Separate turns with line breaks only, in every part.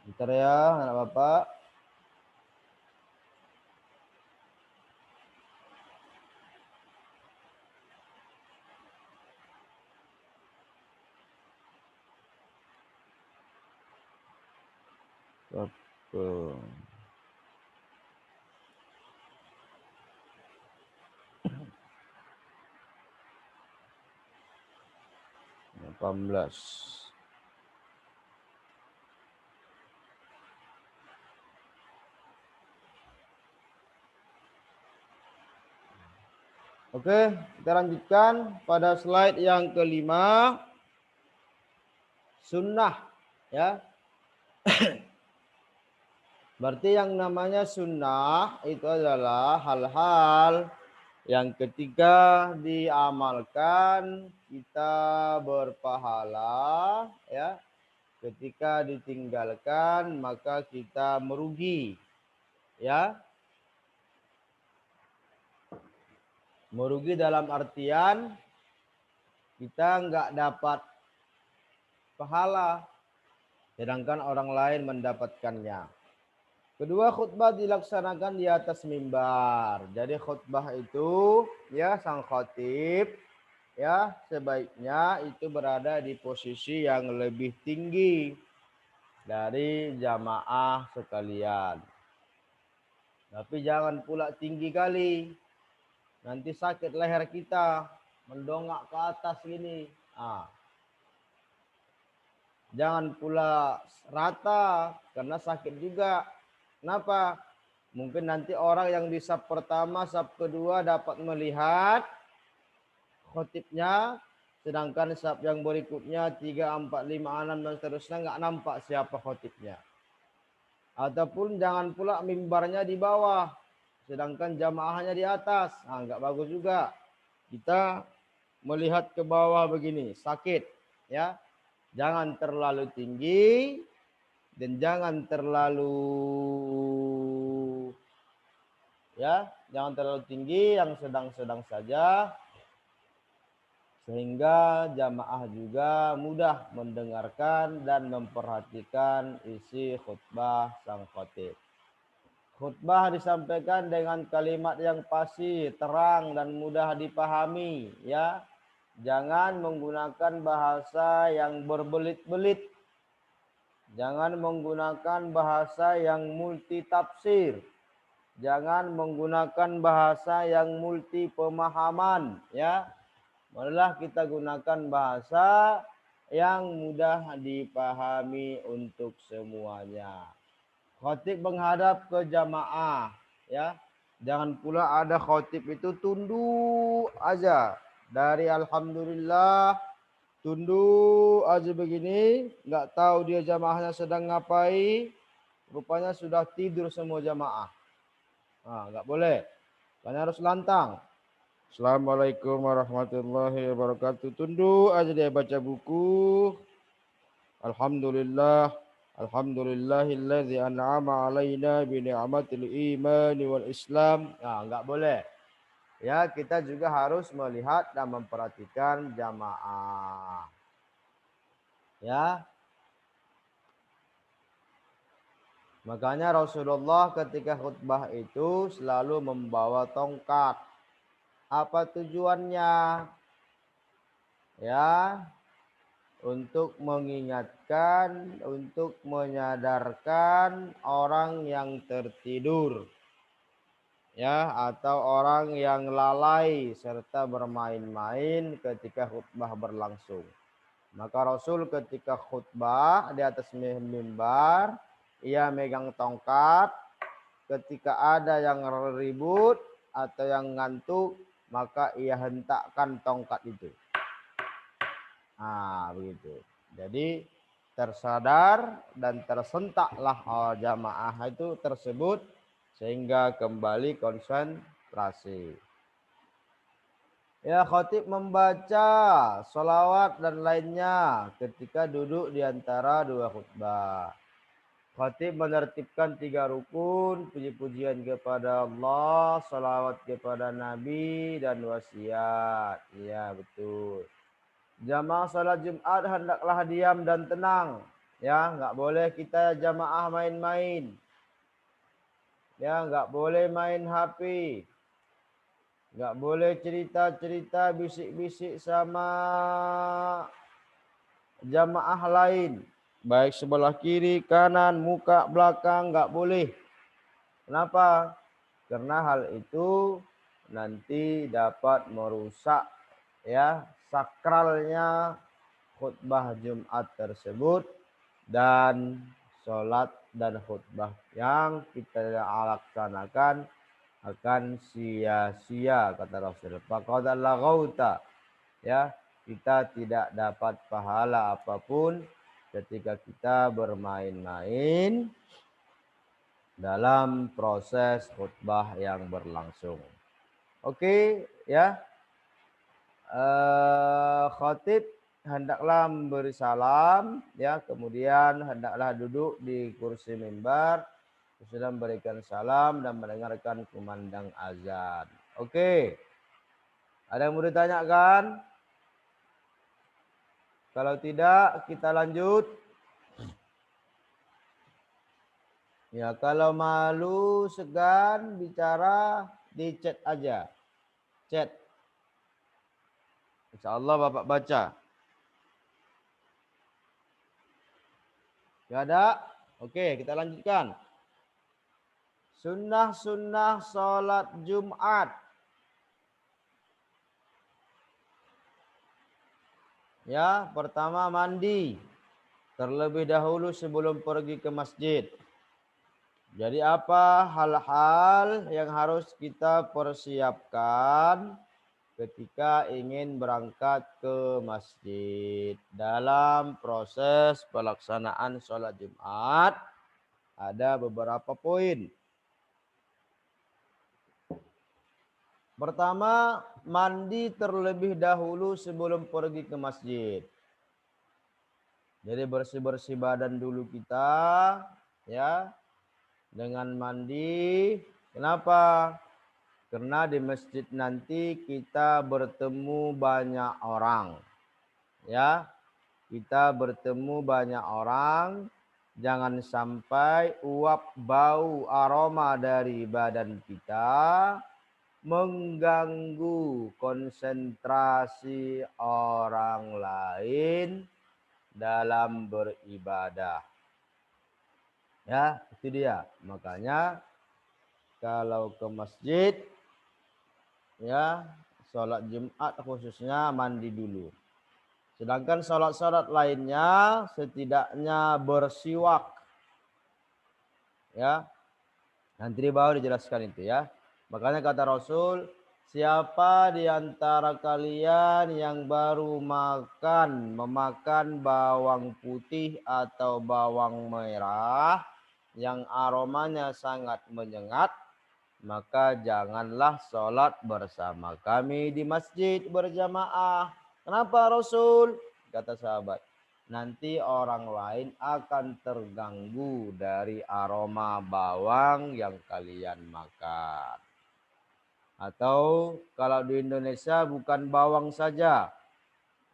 Bentar ya, anak bapak. Oke. 18. Oke, kita lanjutkan pada slide yang kelima. Sunnah, ya. Berarti yang namanya sunnah itu adalah hal-hal yang ketika diamalkan kita berpahala, ya. Ketika ditinggalkan maka kita merugi, ya. Merugi dalam artian kita nggak dapat pahala, sedangkan orang lain mendapatkannya. Kedua, khutbah dilaksanakan di atas mimbar. Jadi khutbah itu, ya, sang khatib, ya, sebaiknya itu berada di posisi yang lebih tinggi dari jamaah sekalian. Tapi jangan pula tinggi kali, nanti sakit leher kita, mendongak ke atas gini. Jangan pula rata, karena sakit juga. Kenapa? Mungkin nanti orang yang di saf pertama, saf kedua dapat melihat khotibnya, sedangkan saf yang berikutnya 3, 4, 5, 6 dan seterusnya nggak nampak siapa khotibnya. Ataupun jangan pula mimbarnya di bawah, sedangkan jamaahnya di atas. Nggak bagus juga. Kita melihat ke bawah begini, sakit, ya. Jangan terlalu tinggi dan jangan terlalu, ya, jangan terlalu tinggi, yang sedang-sedang saja, sehingga jamaah juga mudah mendengarkan dan memperhatikan isi khutbah sang khatib. Khutbah disampaikan dengan kalimat yang fasih, terang dan mudah dipahami, ya. Jangan menggunakan bahasa yang berbelit-belit. Jangan menggunakan bahasa yang multi tafsir. Jangan menggunakan bahasa yang multi pemahaman, ya. Marilah kita gunakan bahasa yang mudah dipahami untuk semuanya. Khatib menghadap ke jamaah, ya. Jangan pula ada khatib itu tunduk aja. Dari alhamdulillah tunduk aja begini, nggak tahu dia jamaahnya sedang ngapain. Rupanya sudah tidur semua jamaah. Nggak boleh. Karena harus lantang. Assalamualaikum warahmatullahi wabarakatuh. Tunduk aja dia baca buku. Alhamdulillah. Alhamdulillahilladzi an'ama alaina bi ni'matil imani wal islam. Nggak boleh. Ya, kita juga harus melihat dan memperhatikan jamaah. Ya. Makanya Rasulullah ketika khutbah itu selalu membawa tongkat. Apa tujuannya? Ya, untuk mengingatkan, untuk menyadarkan orang yang tertidur, ya, atau orang yang lalai serta bermain-main ketika khutbah berlangsung. Maka Rasul ketika khutbah di atas mimbar, ia megang tongkat. Ketika ada yang ribut atau yang ngantuk, maka ia hentakkan tongkat itu. Begitu. Jadi tersadar dan tersentaklah jamaah itu tersebut sehingga kembali konsentrasi. Ya, khatib membaca sholawat dan lainnya ketika duduk di antara dua khutbah. Khatib menertibkan 3 rukun, puji-pujian kepada Allah, sholawat kepada Nabi, dan wasiat. Iya, betul. Jamaah salat Jumat hendaklah diam dan tenang. Ya, nggak boleh kita jamaah main-main. Ya, nggak boleh main HP. Nggak boleh cerita-cerita bisik-bisik sama jamaah lain. Baik sebelah kiri, kanan, muka, belakang, nggak boleh. Kenapa? Karena hal itu nanti dapat merusak ya sakralnya khutbah Jumat tersebut dan sholat dan khutbah yang kita laksanakan akan sia-sia kata Rasul. Faqad laghauta, ya, kita tidak dapat pahala apapun ketika kita bermain-main dalam proses khutbah yang berlangsung. Oke, ya. Khatib hendaklah memberi salam, ya, kemudian hendaklah duduk di kursi mimbar, sudah memberikan salam dan mendengarkan kumandang azan. Oke, ada yang mau ditanyakan? Kalau tidak, kita lanjut. Ya, kalau malu, segan, bicara, di chat aja. Chat. Insya Allah Bapak baca. Gak ada? Oke, kita lanjutkan. Sunnah-sunnah sholat Jumat. Ya, pertama mandi. Terlebih dahulu sebelum pergi ke masjid. Jadi apa hal-hal yang harus kita persiapkan ketika ingin berangkat ke masjid? Dalam proses pelaksanaan sholat Jumat ada beberapa poin. Pertama, mandi terlebih dahulu sebelum pergi ke masjid. Jadi bersih-bersih badan dulu kita, ya, dengan mandi. Kenapa? Karena di masjid nanti kita bertemu banyak orang. Ya, kita bertemu banyak orang. Jangan sampai uap bau aroma dari badan kita mengganggu konsentrasi orang lain dalam beribadah. Ya, itu dia. Makanya kalau ke masjid, ya, sholat Jumat khususnya mandi dulu. Sedangkan sholat-sholat lainnya setidaknya bersiwak. Ya, nanti di bawah dijelaskan itu ya. Makanya kata Rasul, siapa di antara kalian yang baru memakan bawang putih atau bawang merah yang aromanya sangat menyengat, maka janganlah sholat bersama kami di masjid berjamaah. Kenapa Rasul? Kata sahabat, nanti orang lain akan terganggu dari aroma bawang yang kalian makan. Atau kalau di Indonesia bukan bawang saja,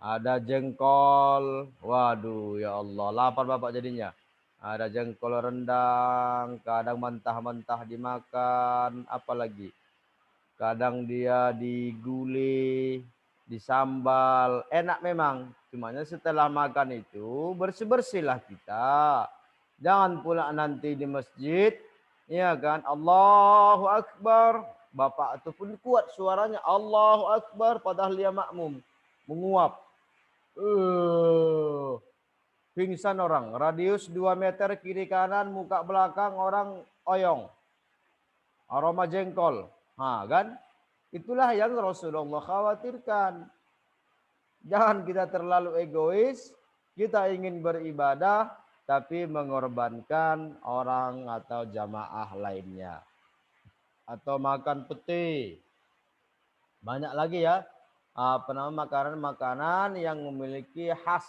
ada jengkol. Waduh, ya Allah, lapar Bapak jadinya. Ada jengkol rendang, kadang mentah-mentah dimakan, apalagi kadang dia digulai, disambal, enak memang. Cumanya setelah makan itu bersih-bersihlah kita. Jangan pula nanti di masjid, ya kan, Allahu Akbar. Bapak itu pun kuat suaranya, Allahu Akbar, padahal dia makmum, menguap. Pingsan orang, radius 2 meter kiri kanan, muka belakang orang oyong. Aroma jengkol. Kan? Itulah yang Rasulullah khawatirkan. Jangan kita terlalu egois, kita ingin beribadah tapi mengorbankan orang atau jamaah lainnya. Atau makan peti. Banyak lagi ya, makanan-makanan yang memiliki khas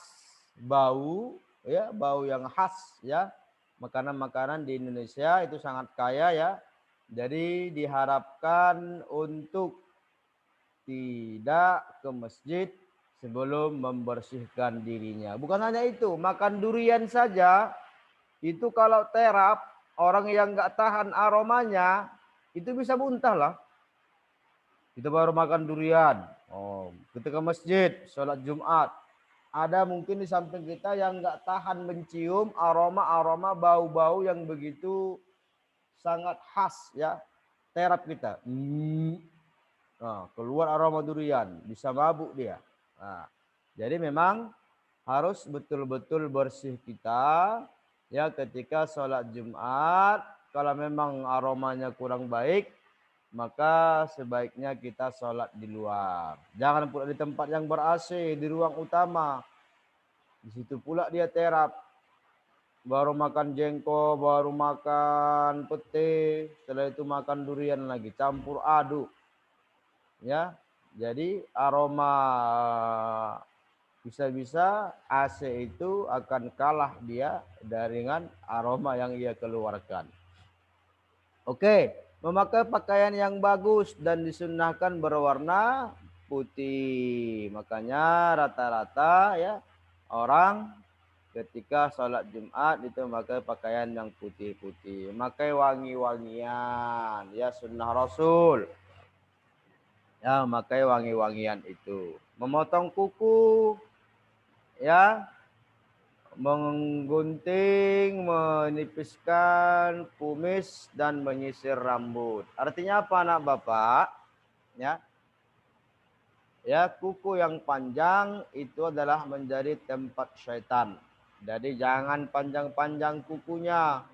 bau, ya, bau yang khas ya. Makanan-makanan di Indonesia itu sangat kaya ya. Jadi diharapkan untuk tidak ke masjid sebelum membersihkan dirinya. Bukan hanya itu, makan durian saja itu kalau terap, orang yang nggak tahan aromanya itu bisa muntah lah. Kita baru makan durian. Oh, ketika masjid, sholat Jumat, ada mungkin di samping kita yang nggak tahan mencium aroma-aroma bau-bau yang begitu sangat khas ya, terap kita. Nah, keluar aroma durian, bisa mabuk dia. Nah, jadi memang harus betul-betul bersih kita ya ketika sholat Jumat. Kalau memang aromanya kurang baik, maka sebaiknya kita sholat di luar. Jangan pula di tempat yang ber-AC, di ruang utama. Di situ pula dia terap. Baru makan jengkol, baru makan pete, setelah itu makan durian lagi, campur aduk. Ya, jadi aroma bisa-bisa AC itu akan kalah dia dengan aroma yang ia keluarkan. Oke, memakai pakaian yang bagus dan disunnahkan berwarna putih. Makanya rata-rata ya orang ketika sholat Jumat itu memakai pakaian yang putih-putih, memakai wangi-wangian, ya sunnah Rasul. Ya, memakai wangi-wangian itu. Memotong kuku, ya, menggunting, menipiskan kumis dan menyisir rambut. Artinya apa anak bapak? Ya, ya kuku yang panjang itu adalah menjadi tempat syaitan. Jadi jangan panjang-panjang kukunya.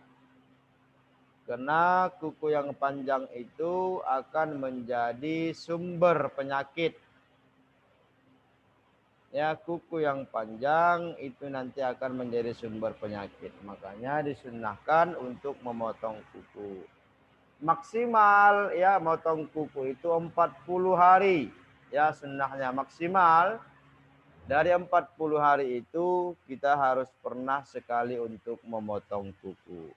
Karena kuku yang panjang itu akan menjadi sumber penyakit. Ya, kuku yang panjang itu nanti akan menjadi sumber penyakit. Makanya disunnahkan untuk memotong kuku. Maksimal ya motong kuku itu 40 hari. Ya, sunnahnya maksimal dari 40 hari itu kita harus pernah sekali untuk memotong kuku.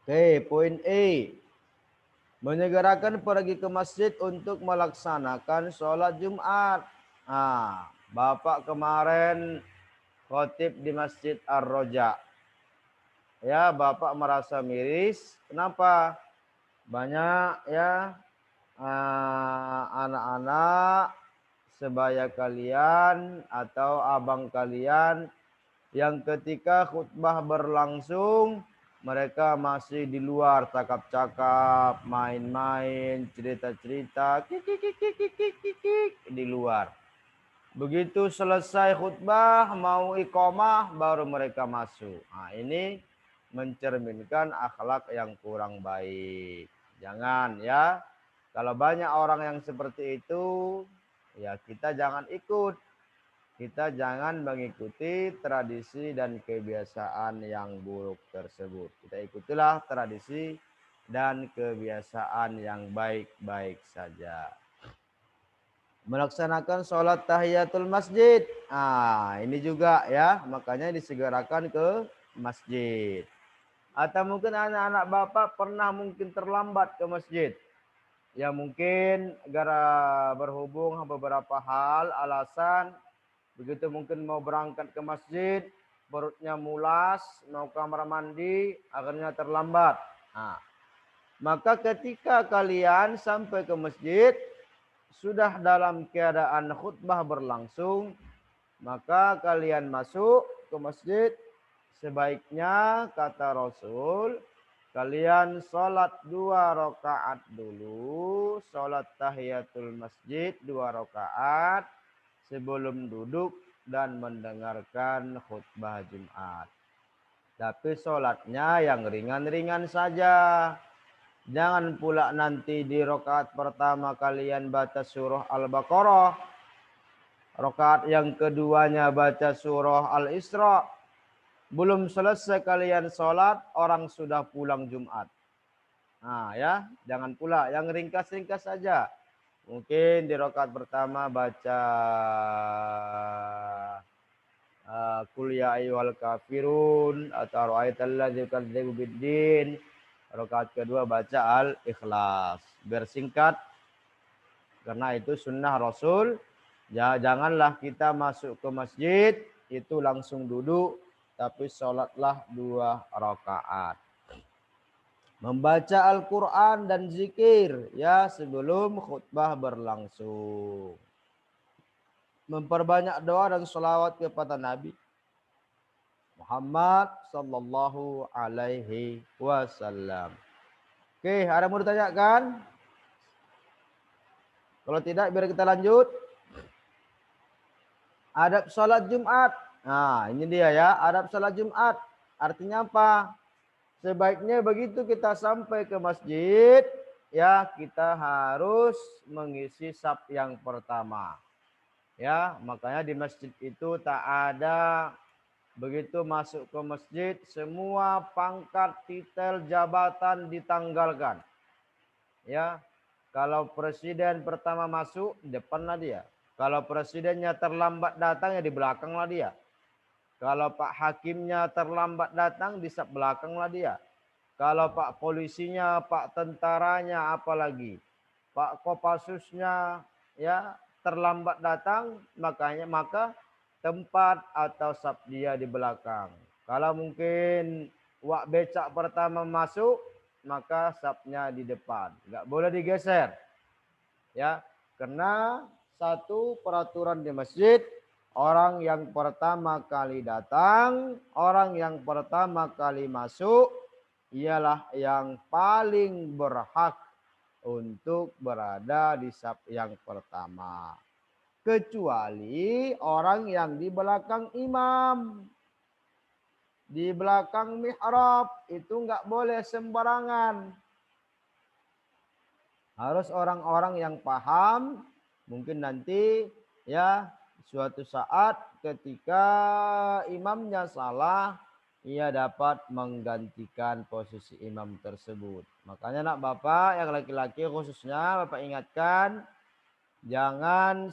Oke, poin E. Menyegerakan pergi ke masjid untuk melaksanakan sholat Jumat. Nah, Bapak kemarin khotib di Masjid Ar-Roja. Ya, Bapak merasa miris. Kenapa? Banyak ya anak-anak sebaya kalian atau abang kalian yang ketika khutbah berlangsung mereka masih di luar cakap-cakap, main-main, cerita-cerita, di luar. Begitu selesai khutbah mau iqamah baru mereka masuk. Nah, ini mencerminkan akhlak yang kurang baik. Jangan ya. Kalau banyak orang yang seperti itu, ya kita jangan ikut. Kita jangan mengikuti tradisi dan kebiasaan yang buruk tersebut. Kita ikutilah tradisi dan kebiasaan yang baik-baik saja. Melaksanakan sholat tahiyatul masjid. Ini juga ya, makanya disegerakan ke masjid. Atau mungkin anak-anak bapak pernah mungkin terlambat ke masjid. Ya mungkin gara berhubung beberapa hal, alasan. Begitu mungkin mau berangkat ke masjid, perutnya mulas, mau kamar mandi, akhirnya terlambat. Maka ketika kalian sampai ke masjid, sudah dalam keadaan khutbah berlangsung, maka kalian masuk ke masjid, sebaiknya kata Rasul, kalian sholat 2 rakaat dulu, sholat tahiyatul masjid 2 rakaat sebelum duduk dan mendengarkan khutbah Jumat. Tapi sholatnya yang ringan-ringan saja. Jangan pula nanti di rakaat pertama kalian baca surah Al-Baqarah. Rakaat yang keduanya baca surah Al-Isra. Belum selesai kalian sholat, orang sudah pulang Jumat. Nah ya, jangan pula. Yang ringkas-ringkas saja. Mungkin di rakaat pertama baca Qul ya ayyuhal kafirun atau ra'aital yukadzibu biddin. Rakaat kedua baca Al-Ikhlas. Bersingkat karena itu sunnah Rasul. Ya, janganlah kita masuk ke masjid itu langsung duduk, tapi sholatlah 2 rakaat. Membaca Al-Quran dan zikir ya sebelum khutbah berlangsung. Memperbanyak doa dan sholawat kepada Nabi Muhammad sallallahu alaihi wasallam. Oke, ada mau ditanyakan? Kalau tidak, biar kita lanjut. Adab sholat Jumat. Nah, ini dia ya, adab sholat Jumat. Artinya apa? Sebaiknya begitu kita sampai ke masjid, ya kita harus mengisi saf yang pertama. Ya, makanya di masjid itu tak ada begitu masuk ke masjid, semua pangkat, titel, jabatan ditanggalkan. Ya, kalau presiden pertama masuk, depanlah dia. Kalau presidennya terlambat datang, ya di belakanglah dia. Kalau Pak Hakimnya terlambat datang, di belakanglah dia. Kalau Pak Polisinya, Pak Tentaranya, apalagi Pak Kopassusnya, ya terlambat datang, maka tempat atau saf dia di belakang. Kalau mungkin wak becak pertama masuk, maka safnya di depan, nggak boleh digeser, ya. Karena satu peraturan di masjid, orang yang pertama kali datang, orang yang pertama kali masuk, ialah yang paling berhak untuk berada di saf yang pertama. Kecuali orang yang di belakang imam, di belakang mihrab, itu nggak boleh sembarangan. Harus orang-orang yang paham. Mungkin nanti ya suatu saat ketika imamnya salah, ia dapat menggantikan posisi imam tersebut. Makanya nak bapak yang laki-laki khususnya bapak ingatkan, jangan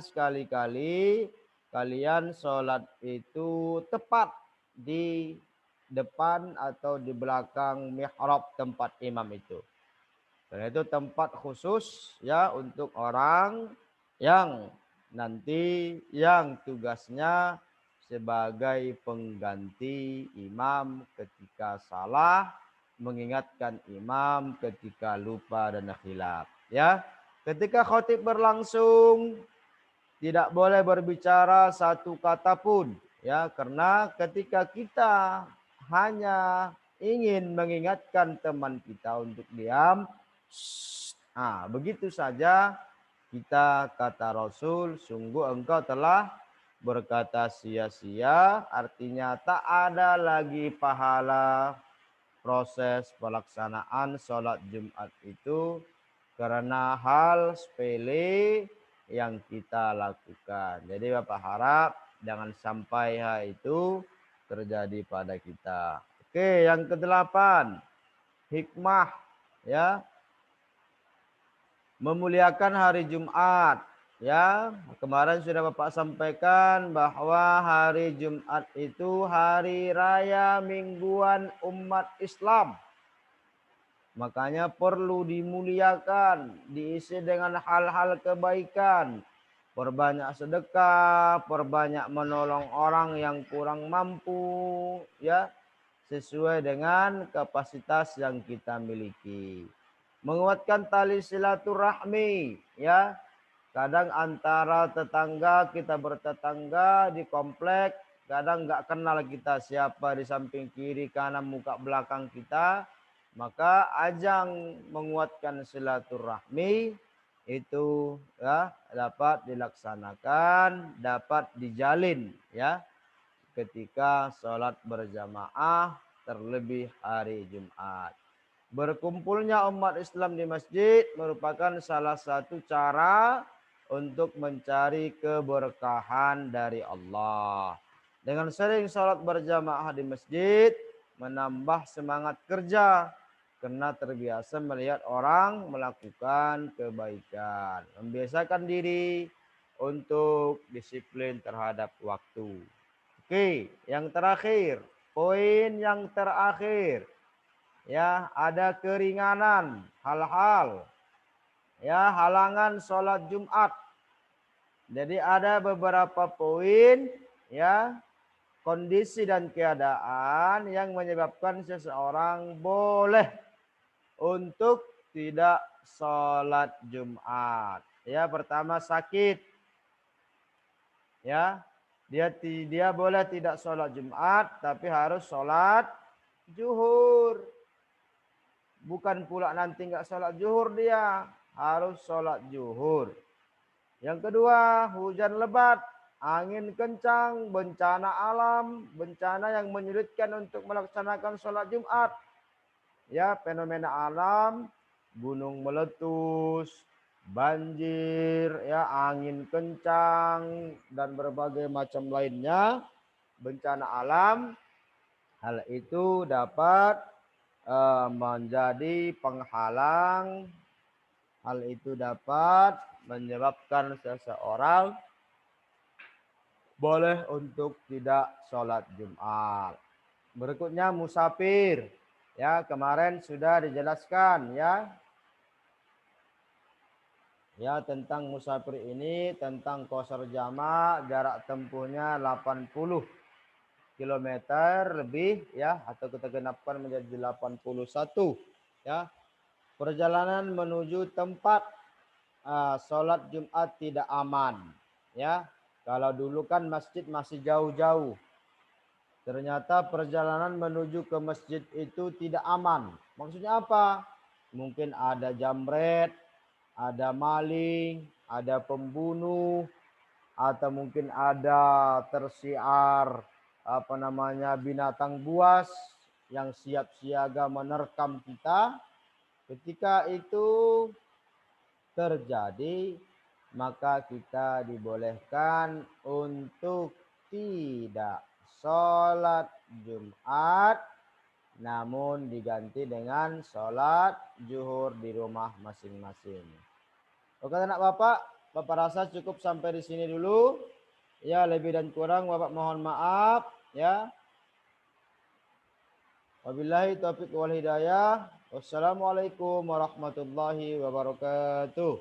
sekali-kali kalian sholat itu tepat di depan atau di belakang mihrab tempat imam itu. Karena itu tempat khusus ya untuk orang yang nanti yang tugasnya sebagai pengganti imam ketika salah, mengingatkan imam ketika lupa dan khilaf. Ya, ketika khotib berlangsung tidak boleh berbicara satu kata pun, ya, karena ketika kita hanya ingin mengingatkan teman kita untuk diam, nah, begitu saja kita kata Rasul, sungguh engkau telah berkata sia-sia, artinya tak ada lagi pahala proses pelaksanaan sholat Jumat itu karena hal sepele yang kita lakukan. Jadi Bapak harap jangan sampai hal itu terjadi pada kita. Oke, yang kedelapan, hikmah ya memuliakan hari Jumat. Ya, kemarin sudah Bapak sampaikan bahwa hari Jumat itu hari raya mingguan umat Islam. Makanya perlu dimuliakan, diisi dengan hal-hal kebaikan. Perbanyak sedekah, perbanyak menolong orang yang kurang mampu, ya, sesuai dengan kapasitas yang kita miliki. Menguatkan tali silaturahmi, ya. Kadang antara tetangga, kita bertetangga di komplek, kadang nggak kenal kita siapa di samping kiri, kanan, muka belakang kita. Maka ajang menguatkan silaturahmi itu ya dapat dilaksanakan, dapat dijalin ya ketika sholat berjamaah terlebih hari Jumat. Berkumpulnya umat Islam di masjid merupakan salah satu cara untuk mencari keberkahan dari Allah. Dengan sering sholat berjamaah di masjid, menambah semangat kerja karena terbiasa melihat orang melakukan kebaikan. Membiasakan diri untuk disiplin terhadap waktu. Oke, yang terakhir, poin yang terakhir. Ya, ada keringanan hal-hal ya halangan sholat Jumat. Jadi ada beberapa poin ya, kondisi dan keadaan yang menyebabkan seseorang boleh untuk tidak sholat Jumat. Ya, pertama sakit. Ya, dia boleh tidak sholat Jumat, tapi harus sholat zuhur. Bukan pula nanti nggak sholat zuhur dia, harus sholat zuhur. Yang kedua, hujan lebat, angin kencang, bencana alam, bencana yang menyulitkan untuk melaksanakan sholat Jumat. Ya, fenomena alam, gunung meletus, banjir, ya, angin kencang, dan berbagai macam lainnya, bencana alam, hal itu dapat menjadi penghalang. Hal itu dapat menyebabkan seseorang boleh untuk tidak sholat Jumat. Berikutnya musafir. Ya, kemarin sudah dijelaskan ya. Ya, tentang musafir ini, tentang qashar jamak, jarak tempuhnya 80 km lebih ya, atau kita genapkan menjadi 81 ya. Perjalanan menuju tempat sholat Jumat tidak aman ya. Kalau dulu kan masjid masih jauh-jauh, ternyata perjalanan menuju ke masjid itu tidak aman. Maksudnya apa? Mungkin ada jambret, ada maling, ada pembunuh, atau mungkin ada tersiar binatang buas yang siap siaga menerkam kita. Ketika itu terjadi, maka kita dibolehkan untuk tidak sholat Jumat, namun diganti dengan sholat zuhur di rumah masing-masing. Oke anak Bapak rasa cukup sampai di sini dulu. Ya, lebih dan kurang Bapak mohon maaf ya. Wabillahi taufiq wal hidayah. Wassalamualaikum warahmatullahi wabarakatuh.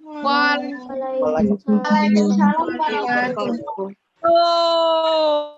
Waalaikumsalam warahmatullahi wabarakatuh.